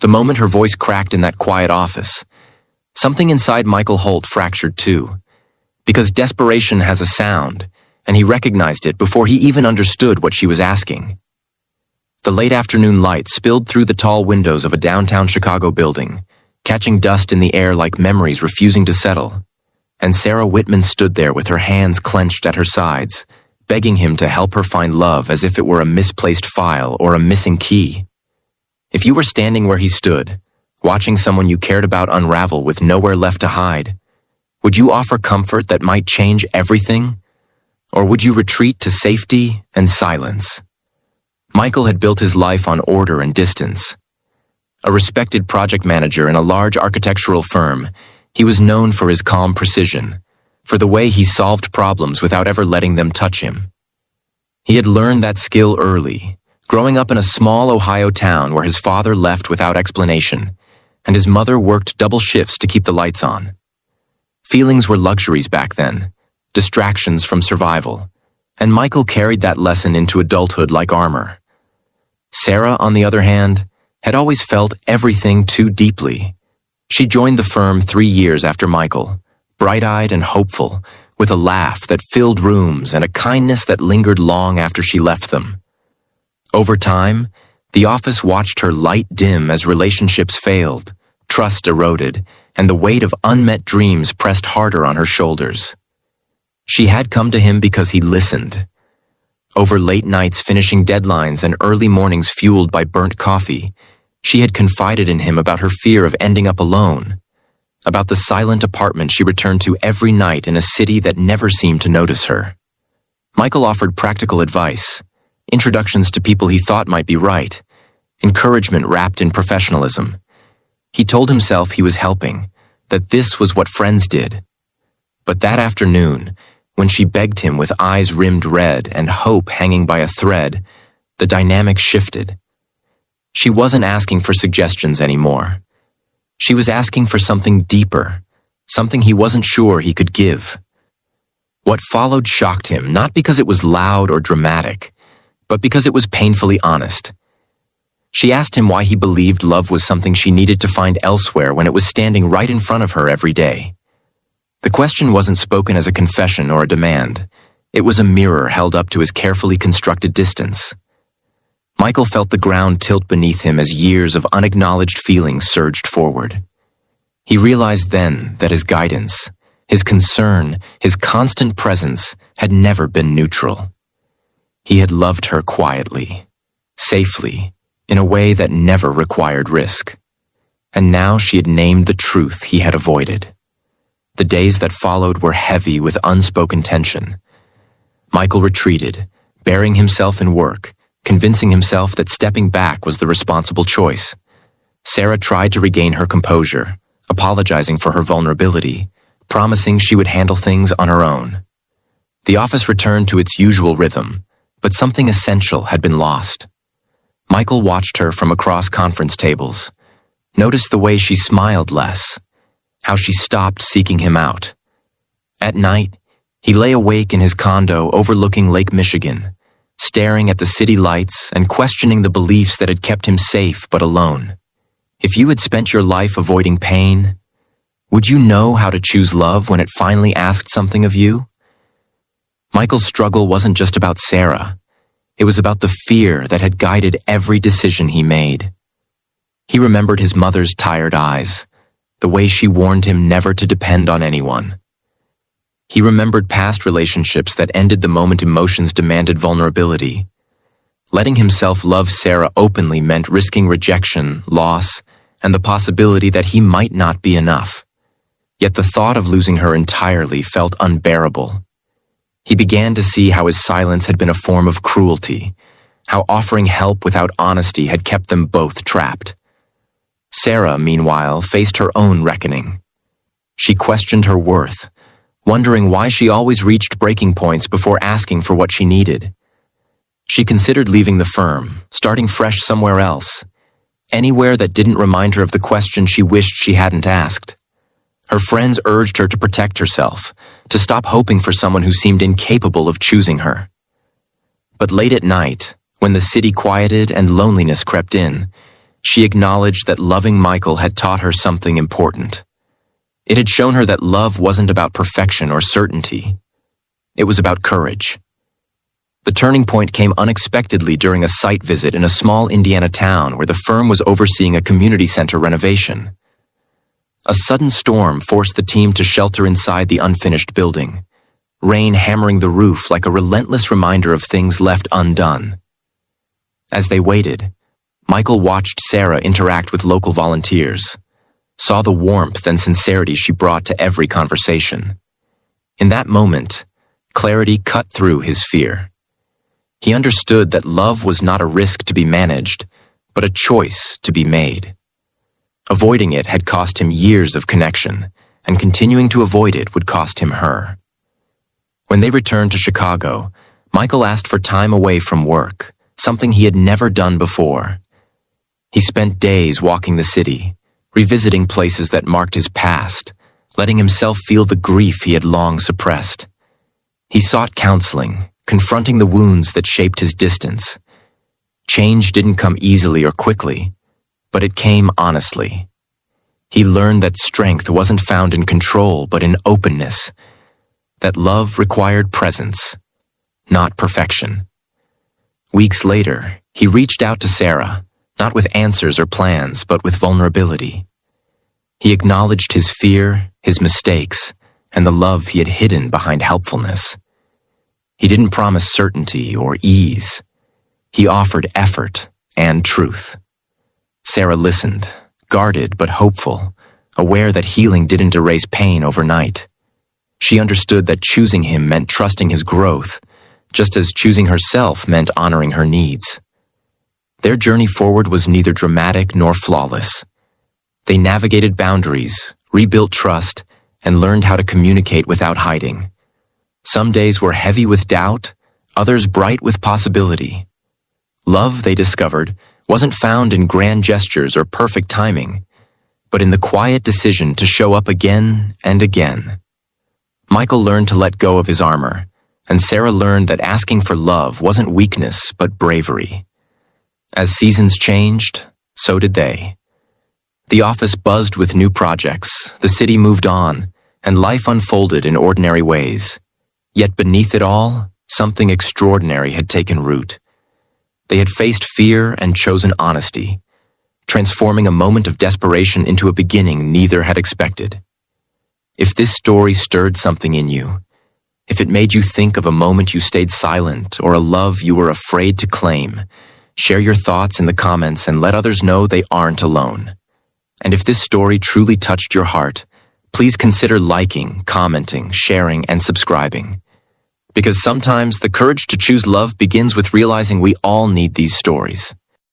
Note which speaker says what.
Speaker 1: The moment her voice cracked in that quiet office, something inside Michael Holt fractured too. Because desperation has a sound, and he recognized it before he even understood what she was asking. The late afternoon light spilled through the tall windows of a downtown Chicago building, catching dust in the air like memories refusing to settle. And Sarah Whitman stood there with her hands clenched at her sides, begging him to help her find love as if it were a misplaced file or a missing key. If you were standing where he stood, watching someone you cared about unravel with nowhere left to hide, would you offer comfort that might change everything? Or would you retreat to safety and silence? Michael had built his life on order and distance. A respected project manager in a large architectural firm, he was known for his calm precision, for the way he solved problems without ever letting them touch him. He had learned that skill early, growing up in a small Ohio town where his father left without explanation, and his mother worked double shifts to keep the lights on. Feelings were luxuries back then, distractions from survival, and Michael carried that lesson into adulthood like armor. Sarah, on the other hand, had always felt everything too deeply. She joined the firm 3 years after Michael, bright-eyed and hopeful, with a laugh that filled rooms and a kindness that lingered long after she left them. Over time, the office watched her light dim as relationships failed, trust eroded, and the weight of unmet dreams pressed harder on her shoulders. She had come to him because he listened. Over late nights finishing deadlines and early mornings fueled by burnt coffee, she had confided in him about her fear of ending up alone, about the silent apartment she returned to every night in a city that never seemed to notice her. Michael offered practical advice, introductions to people he thought might be right, encouragement wrapped in professionalism. He told himself he was helping, that this was what friends did. But that afternoon, when she begged him with eyes rimmed red and hope hanging by a thread, the dynamic shifted. She wasn't asking for suggestions anymore. She was asking for something deeper, something he wasn't sure he could give. What followed shocked him, not because it was loud or dramatic, but because it was painfully honest. She asked him why he believed love was something she needed to find elsewhere when it was standing right in front of her every day. The question wasn't spoken as a confession or a demand. It was a mirror held up to his carefully constructed distance. Michael felt the ground tilt beneath him as years of unacknowledged feelings surged forward. He realized then that his guidance, his concern, his constant presence had never been neutral. He had loved her quietly, safely, in a way that never required risk. And now she had named the truth he had avoided. The days that followed were heavy with unspoken tension. Michael retreated, burying himself in work, convincing himself that stepping back was the responsible choice. Sarah tried to regain her composure, apologizing for her vulnerability, promising she would handle things on her own. The office returned to its usual rhythm, but something essential had been lost. Michael watched her from across conference tables, noticed the way she smiled less, how she stopped seeking him out. At night, he lay awake in his condo overlooking Lake Michigan, staring at the city lights and questioning the beliefs that had kept him safe but alone. If you had spent your life avoiding pain, would you know how to choose love when it finally asked something of you? Michael's struggle wasn't just about Sarah. It was about the fear that had guided every decision he made. He remembered his mother's tired eyes, the way she warned him never to depend on anyone. He remembered past relationships that ended the moment emotions demanded vulnerability. Letting himself love Sarah openly meant risking rejection, loss, and the possibility that he might not be enough. Yet the thought of losing her entirely felt unbearable. He began to see how his silence had been a form of cruelty, how offering help without honesty had kept them both trapped. Sarah, meanwhile, faced her own reckoning. She questioned her worth, wondering why she always reached breaking points before asking for what she needed. She considered leaving the firm, starting fresh somewhere else, anywhere that didn't remind her of the question she wished she hadn't asked. Her friends urged her to protect herself, to stop hoping for someone who seemed incapable of choosing her. But late at night, when the city quieted and loneliness crept in, she acknowledged that loving Michael had taught her something important. It had shown her that love wasn't about perfection or certainty. It was about courage. The turning point came unexpectedly during a site visit in a small Indiana town where the firm was overseeing a community center renovation. A sudden storm forced the team to shelter inside the unfinished building, rain hammering the roof like a relentless reminder of things left undone. As they waited, Michael watched Sarah interact with local volunteers, saw the warmth and sincerity she brought to every conversation. In that moment, clarity cut through his fear. He understood that love was not a risk to be managed, but a choice to be made. Avoiding it had cost him years of connection, and continuing to avoid it would cost him her. When they returned to Chicago, Michael asked for time away from work, something he had never done before. He spent days walking the city, revisiting places that marked his past, letting himself feel the grief he had long suppressed. He sought counseling, confronting the wounds that shaped his distance. Change didn't come easily or quickly, but it came honestly. He learned that strength wasn't found in control, but in openness, that love required presence, not perfection. Weeks later, he reached out to Sarah, not with answers or plans, but with vulnerability. He acknowledged his fear, his mistakes, and the love he had hidden behind helpfulness. He didn't promise certainty or ease. He offered effort and truth. Sarah listened, guarded but hopeful, aware that healing didn't erase pain overnight. She understood that choosing him meant trusting his growth, just as choosing herself meant honoring her needs. Their journey forward was neither dramatic nor flawless. They navigated boundaries, rebuilt trust, and learned how to communicate without hiding. Some days were heavy with doubt, others bright with possibility. Love, they discovered, wasn't found in grand gestures or perfect timing, but in the quiet decision to show up again and again. Michael learned to let go of his armor, and Sarah learned that asking for love wasn't weakness but bravery. As seasons changed, so did they. The office buzzed with new projects, the city moved on, and life unfolded in ordinary ways. Yet beneath it all, something extraordinary had taken root. They had faced fear and chosen honesty, transforming a moment of desperation into a beginning neither had expected. If this story stirred something in you, if it made you think of a moment you stayed silent or a love you were afraid to claim, share your thoughts in the comments and let others know they aren't alone. And if this story truly touched your heart, please consider liking, commenting, sharing, and subscribing. Because sometimes the courage to choose love begins with realizing we all need these stories.